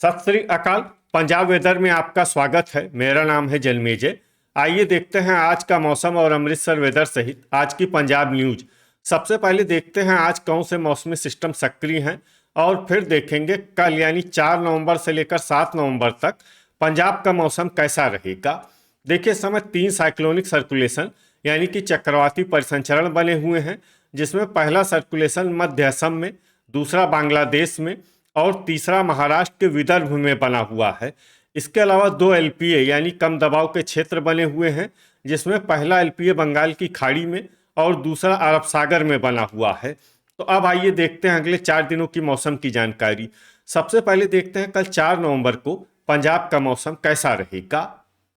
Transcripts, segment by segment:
सत श्री अकाल। पंजाब वेदर में आपका स्वागत है। मेरा नाम है जलमेजय। आइए देखते हैं आज का मौसम और अमृतसर वेदर सहित आज की पंजाब न्यूज। सबसे पहले देखते हैं आज कौन से मौसमी सिस्टम सक्रिय हैं और फिर देखेंगे कल यानी 4 नवंबर से लेकर 7 नवंबर तक पंजाब का मौसम कैसा रहेगा। देखिए, इस समय 3 साइक्लोनिक सर्कुलेशन यानी कि चक्रवाती परिसंचरण बने हुए हैं, जिसमें पहला सर्कुलेशन मध्य असम में, दूसरा बांग्लादेश में और तीसरा महाराष्ट्र के विदर्भ में बना हुआ है। इसके अलावा 2 एलपीए यानी कम दबाव के क्षेत्र बने हुए हैं, जिसमें पहला एलपीए बंगाल की खाड़ी में और दूसरा अरब सागर में बना हुआ है। तो अब आइए देखते हैं अगले 4 दिनों की मौसम की जानकारी। सबसे पहले देखते हैं कल 4 नवंबर को पंजाब का मौसम कैसा रहेगा।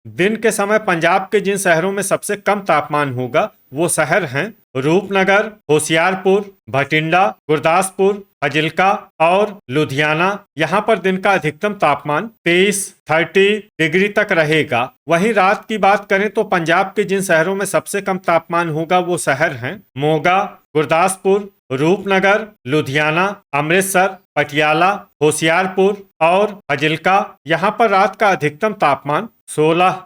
दिन के समय पंजाब के जिन शहरों में सबसे कम तापमान होगा वो शहर हैं रूपनगर, होशियारपुर, भटिंडा, गुरदासपुर, फाजिल्का और लुधियाना। यहाँ पर दिन का अधिकतम तापमान 30 डिग्री तक रहेगा। वहीं रात की बात करें तो पंजाब के जिन शहरों में सबसे कम तापमान होगा वो शहर हैं मोगा, गुरदासपुर, रूपनगर, लुधियाना, अमृतसर, पटियाला, होशियारपुर और फाजिल्का। यहाँ पर रात का अधिकतम तापमान 16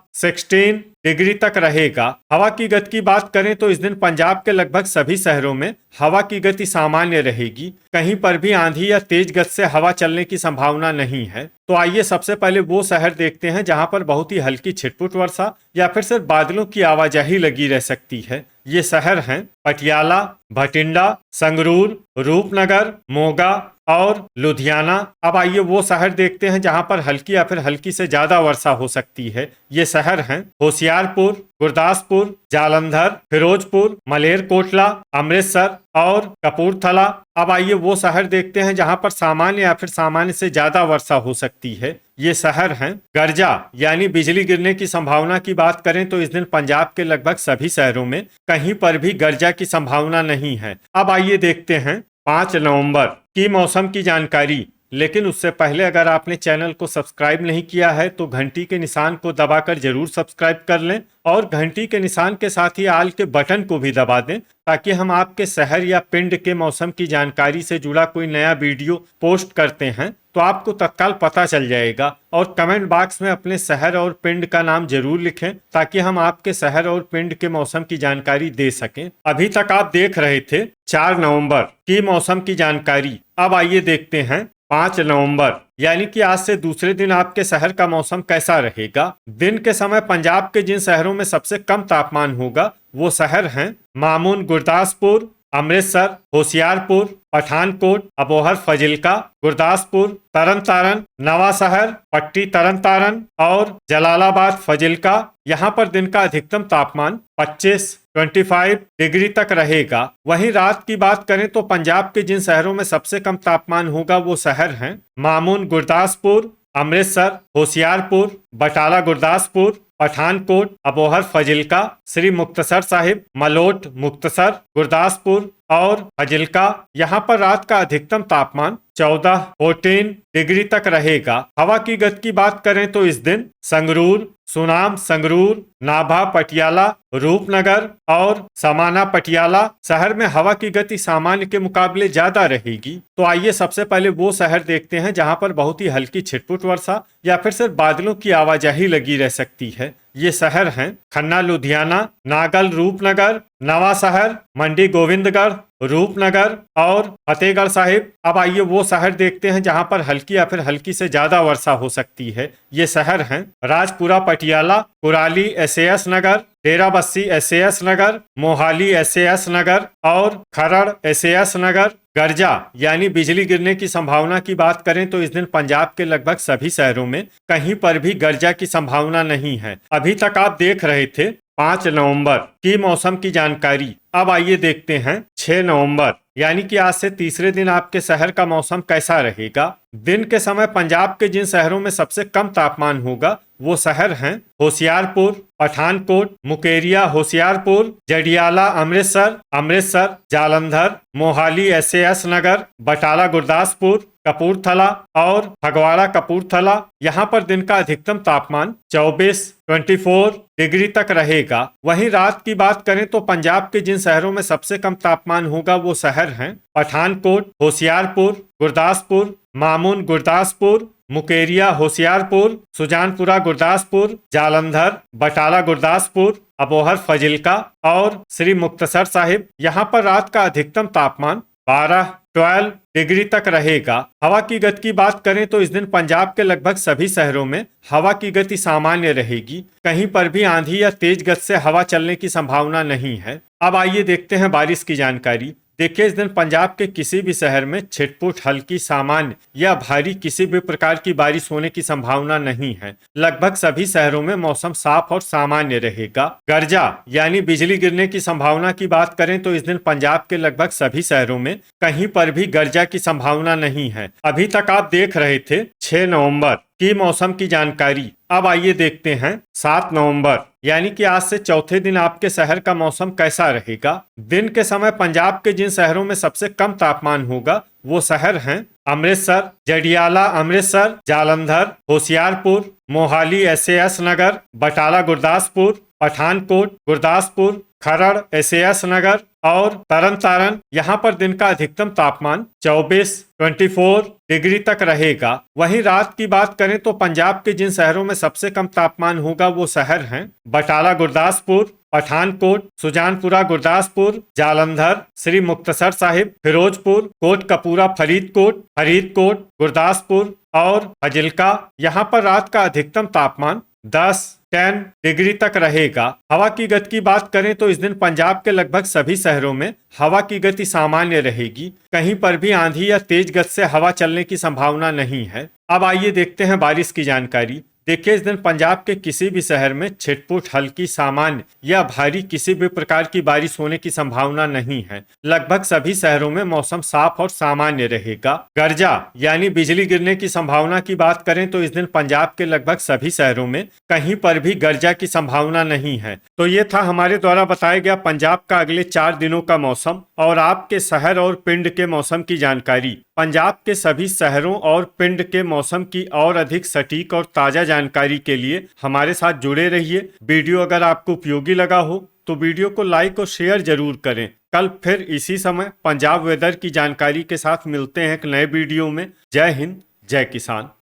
डिग्री तक रहेगा। हवा की गति की बात करें तो इस दिन पंजाब के लगभग सभी शहरों में हवा की गति सामान्य रहेगी। कहीं पर भी आंधी या तेज गति से हवा चलने की संभावना नहीं है। तो आइए सबसे पहले वो शहर देखते हैं जहां पर बहुत ही हल्की छिटपुट वर्षा या फिर सिर्फ बादलों की आवाजाही लगी रह सकती है। ये शहर हैं पटियाला, भटिंडा, संगरूर, रूपनगर, मोगा और लुधियाना। अब आइए वो शहर देखते हैं जहां पर हल्की या फिर हल्की से ज्यादा वर्षा हो सकती है। ये शहर हैं होशियारपुर, गुरदासपुर, जालंधर, फिरोजपुर, मलेरकोटला, अमृतसर और कपूरथला। अब आइए वो शहर देखते हैं जहां पर सामान्य या फिर सामान्य से ज्यादा वर्षा हो सकती है। ये शहर हैं गर्जा यानी बिजली गिरने की संभावना की बात करें तो इस दिन पंजाब के लगभग सभी शहरों में कहीं पर भी गर्जा की संभावना नहीं है। अब आइए देखते हैं 5 नवंबर की मौसम की जानकारी। लेकिन उससे पहले अगर आपने चैनल को सब्सक्राइब नहीं किया है तो घंटी के निशान को दबाकर जरूर सब्सक्राइब कर लें और घंटी के निशान के साथ ही आल के बटन को भी दबा दें, ताकि हम आपके शहर या पिंड के मौसम की जानकारी से जुड़ा कोई नया वीडियो पोस्ट करते हैं तो आपको तत्काल पता चल जाएगा। और कमेंट बॉक्स में अपने शहर और पिंड का नाम जरूर लिखें ताकि हम आपके शहर और पिंड के मौसम की जानकारी दे सकें। अभी तक आप देख रहे थे 4 नवंबर की मौसम की जानकारी। अब आइए देखते हैं 5 नवंबर यानी कि आज से दूसरे दिन आपके शहर का मौसम कैसा रहेगा। दिन के समय पंजाब के जिन शहरों में सबसे कम तापमान होगा वो शहर हैं मामून, गुरदासपुर, अमृतसर, होशियारपुर, पठानकोट, अबोहर, फाजिल्का, गुरदासपुर, तरन तारण, नवा शहर, पट्टी तरन तारण और जलालाबाद, फाजिल्का। यहाँ पर दिन का अधिकतम तापमान 25 डिग्री तक रहेगा। वहीं रात की बात करें तो पंजाब के जिन शहरों में सबसे कम तापमान होगा वो शहर हैं मामून, गुरदासपुर, अमृतसर, होशियारपुर, बटाला, गुरदासपुर, पठानकोट, अबोहर, फाजिल्का, श्री मुक्तसर साहिब, मलोट, मुक्तसर, गुरदासपुर और फाजिल्का। यहाँ पर रात का अधिकतम तापमान 14 डिग्री तक रहेगा। हवा की गति की बात करें तो इस दिन संगरूर, सुनाम, संगरूर, नाभा, पटियाला, रूपनगर और समाना, पटियाला शहर में हवा की गति सामान्य के मुकाबले ज्यादा रहेगी। तो आइए सबसे पहले वो शहर देखते हैं जहां पर बहुत ही हल्की छिटपुट वर्षा या फिर सिर्फ बादलों की आवाजाही लगी रह सकती है। ये शहर हैं खन्ना, लुधियाना, नागल, रूपनगर, नवा शहर, मंडी गोविंदगढ़, रूपनगर और फतेहगढ़ साहिब। अब आइए वो शहर देखते हैं जहां पर हल्की या फिर हल्की से ज्यादा वर्षा हो सकती है। ये शहर हैं राजपुरा, पटियाला, कुराली, एसएएस नगर, डेराबस्सी, एसएएस नगर, मोहाली, एसएएस नगर और खरड़, एसएएस नगर। गर्जा यानी बिजली गिरने की संभावना की बात करें तो इस दिन पंजाब के लगभग सभी शहरों में कहीं पर भी गर्जा की संभावना नहीं है। अभी तक आप देख रहे थे 5 नवंबर की मौसम की जानकारी। अब आइए देखते हैं 6 नवंबर यानी कि आज से तीसरे दिन आपके शहर का मौसम कैसा रहेगा। दिन के समय पंजाब के जिन शहरों में सबसे कम तापमान होगा वो शहर हैं होशियारपुर, पठानकोट, मुकेरिया, होशियारपुर, जडियाला, अमृतसर, अमृतसर, जालंधर, मोहाली, एसएएस नगर, बटाला, गुरदासपुर, कपूरथला और फगवाड़ा, कपूरथला। यहाँ पर दिन का अधिकतम तापमान 24 डिग्री तक रहेगा। वहीं रात की बात करें तो पंजाब के जिन शहरों में सबसे कम तापमान होगा वो शहर हैं पठानकोट, होशियारपुर, गुरदासपुर, मामून, गुरदासपुर, मुकेरिया होशियारपुर, सुजानपुरा गुरदासपुर, जालंधर, बटाला गुरदासपुर, अबोहर फजिल्का और श्री मुक्तसर साहिब। यहाँ पर रात का अधिकतम तापमान 12 डिग्री तक रहेगा। हवा की गति की बात करें तो इस दिन पंजाब के लगभग सभी शहरों में हवा की गति सामान्य रहेगी। कहीं पर भी आंधी या तेज गति से हवा चलने की संभावना नहीं है। अब आइए देखते हैं बारिश की जानकारी। देखिए, इस दिन पंजाब के किसी भी शहर में छिटपुट, हल्की, सामान्य या भारी किसी भी प्रकार की बारिश होने की संभावना नहीं है। लगभग सभी शहरों में मौसम साफ और सामान्य रहेगा। गर्जा यानी बिजली गिरने की संभावना की बात करें तो इस दिन पंजाब के लगभग सभी शहरों में कहीं पर भी गर्जा की संभावना नहीं है। अभी तक आप देख रहे थे 6 नवंबर की मौसम की जानकारी। अब आइए देखते हैं 7 नवंबर यानी कि आज से चौथे दिन आपके शहर का मौसम कैसा रहेगा। दिन के समय पंजाब के जिन शहरों में सबसे कम तापमान होगा वो शहर हैं अमृतसर, जडियाला अमृतसर, जालंधर, होशियारपुर, मोहाली SAS नगर, बटाला गुरदासपुर, पठानकोट गुरदासपुर, खरड़ SAS नगर और तरन तारण। यहाँ पर दिन का अधिकतम तापमान 24 डिग्री तक रहेगा। वहीं रात की बात करें तो पंजाब के जिन शहरों में सबसे कम तापमान होगा वो शहर हैं बटाला गुरदासपुर, पठानकोट, सुजानपुरा गुरदासपुर, जालंधर, श्री मुक्तसर साहिब, फिरोजपुर, कोटकपूरा फरीदकोट गुरदासपुर और फजिल्का। यहाँ पर रात का अधिकतम तापमान 10 डिग्री तक रहेगा। हवा की गति की बात करें तो इस दिन पंजाब के लगभग सभी शहरों में हवा की गति सामान्य रहेगी। कहीं पर भी आंधी या तेज गति से हवा चलने की संभावना नहीं है। अब आइए देखते हैं बारिश की जानकारी। देखिए, इस दिन पंजाब के किसी भी शहर में छिटपुट, हल्की, सामान्य या भारी किसी भी प्रकार की बारिश होने की संभावना नहीं है। लगभग सभी शहरों में मौसम साफ और सामान्य रहेगा। गर्जा यानी बिजली गिरने की संभावना की बात करें तो इस दिन पंजाब के लगभग सभी शहरों में कहीं पर भी गर्जा की संभावना नहीं है। तो ये था हमारे द्वारा बताया गया पंजाब का अगले 4 दिनों का मौसम और आपके शहर और पिंड के मौसम की जानकारी। पंजाब के सभी शहरों और पिंड के मौसम की और अधिक सटीक और ताजा जानकारी के लिए हमारे साथ जुड़े रहिए। वीडियो अगर आपको उपयोगी लगा हो तो वीडियो को लाइक और शेयर जरूर करें। कल फिर इसी समय पंजाब वेदर की जानकारी के साथ मिलते हैं एक नए वीडियो में। जय हिंद, जय किसान।